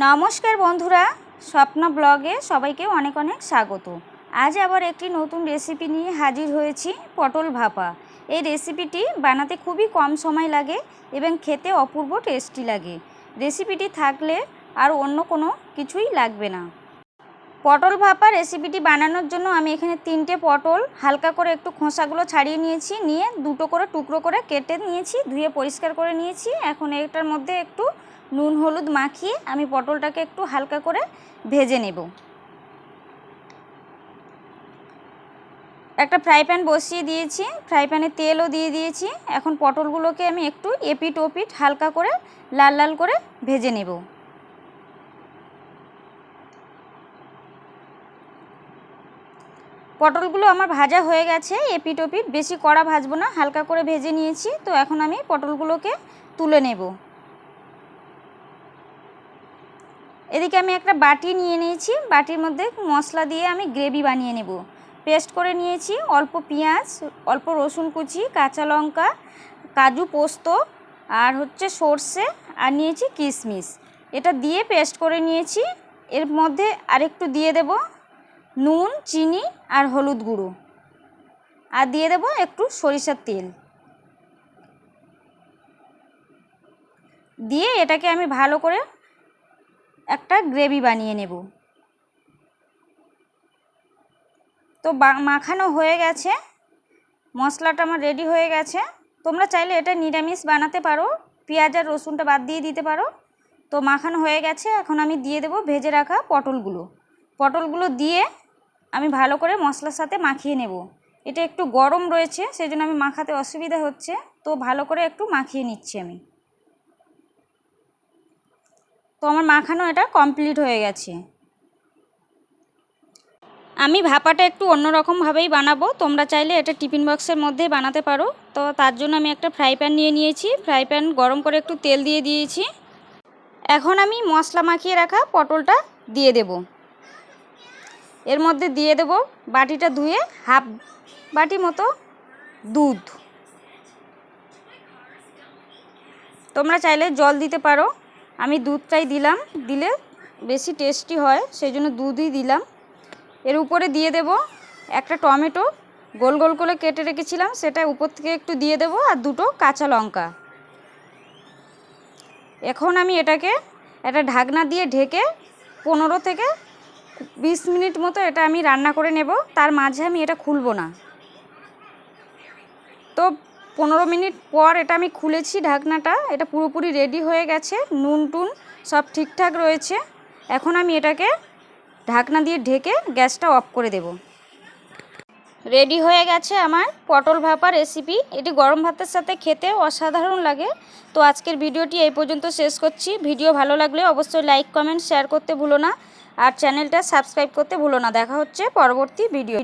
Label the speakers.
Speaker 1: নমস্কার বন্ধুরা, স্বপ্ন ব্লগে সবাইকে অনেক অনেক স্বাগত। আজ আবার একটি নতুন রেসিপি নিয়ে হাজির হয়েছি, পটল ভাপা। এই রেসিপিটি বানাতে খুবই কম সময় লাগে এবং খেতে অপূর্ব টেস্টি লাগে। রেসিপিটি থাকলে আর অন্য কোনো কিছুই লাগবে না। পটল ভাপা রেসিপিটি বানানোর জন্য আমি এখানে 3টে পটল হালকা করে একটু খোসাগুলো ছাড়িয়ে নিয়েছি, নিয়ে দুটো করে টুকরো করে কেটে নিয়েছি, ধুয়ে পরিষ্কার করে নিয়েছি। এখন এটার মধ্যে একটু নুন হলুদ মাখিয়ে আমি পটলটাকে একটু হালকা করে ভেজে নেব। একটা ফ্রাই প্যান বসিয়ে দিয়েছি, ফ্রাই প্যানে তেলও দিয়ে দিয়েছি। এখন পটলগুলোকে আমি একটু এপিট ওপিট হালকা করে লাল লাল করে ভেজে নেব। পটলগুলো আমার ভাজা হয়ে গেছে, এপিট ওপিট, বেশি কড়া ভাজবো না, হালকা করে ভেজে নিয়েছি। তো এখন আমি পটলগুলোকে তুলে নেব। এদিকে আমি একটা বাটি নিয়ে নিয়েছি, বাটির মধ্যে মশলা দিয়ে আমি গ্রেভি বানিয়ে নেব। পেস্ট করে নিয়েছি অল্প পেঁয়াজ, অল্প রসুন কুচি, কাঁচা লঙ্কা, কাজু পোস্ত আর সর্ষে, আর নিয়েছি কিশমিশ। এটা দিয়ে পেস্ট করে নিয়েছি। এর মধ্যে আরেকটু দিয়ে দেব নুন, চিনি আর হলুদ গুঁড়ো, আর দিয়ে দেব একটু সরিষার তেল। দিয়ে এটাকে আমি ভালো করে একটা গ্রেভি বানিয়ে নেব। তো মাখানো হয়ে গেছে, মশলাটা আমার রেডি হয়ে গেছে। তোমরা চাইলে এটা নিরামিষ বানাতে পারো, পেঁয়াজ আর রসুনটা বাদ দিয়ে দিতে পারো। তো মাখানো হয়ে গেছে, এখন আমি দিয়ে দেব ভেজে রাখা পটলগুলো দিয়ে আমি ভালো করে মশলার সাথে মাখিয়ে নেব। এটা একটু গরম রয়েছে, সেই জন্য আমি মাখাতে অসুবিধা হচ্ছে, তো ভালো করে একটু মাখিয়ে নিচ্ছি আমি। তো আমার মাখানো এটা কমপ্লিট হয়ে গেছে। আমি ভাপাটা একটু অন্যরকমভাবেই বানাবো, তোমরা চাইলে এটা টিফিন বক্সের মধ্যেই বানাতে পারো। তো তার জন্য আমি একটা ফ্রাই প্যান নিয়ে নিয়েছি, ফ্রাই প্যান গরম করে একটু তেল দিয়ে দিয়েছি। এখন আমি মশলা মাখিয়ে রাখা পটলটা দিয়ে দেব। এর মধ্যে দিয়ে দেব বাটিটা ধুয়ে হাফ বাটি মতো দুধ। তোমরা চাইলে জল দিতে পারো, আমি দুধটাই দিলাম, দিলে বেশি টেস্টি হয়, সেই জন্য দুধই দিলাম। এর উপরে দিয়ে দেব একটা টমেটো গোল গোল করে কেটে রেখেছিলাম, সেটা উপর থেকে একটু দিয়ে দেব, আর দুটো কাঁচা লঙ্কা। এখন আমি এটাকে একটা ঢাকনা দিয়ে ঢেকে 15 থেকে 20 মিনিট মতো এটা আমি রান্না করে নেব। তার মাঝে আমি এটা খুলব না। তো 15 মিনিট পর এটা আমি খুলেছি ঢাকনাটা, এটা পুরোপুরি রেডি হয়ে গেছে, নুন টুন সব ঠিকঠাক রয়েছে। এখন আমি এটাকে ঢাকনা দিয়ে ঢেকে গ্যাসটা অফ করে দেব। রেডি হয়ে গেছে আমার পটল ভাপা রেসিপি। এটি গরম ভাতের সাথে খেতে অসাধারণ লাগে। তো আজকের ভিডিওটি এই পর্যন্ত শেষ করছি। ভিডিও ভালো লাগলে অবশ্যই লাইক কমেন্ট শেয়ার করতে ভুলো না, আর চ্যানেলটা সাবস্ক্রাইব করতে ভুলো না। দেখা হচ্ছে পরবর্তী ভিডিও।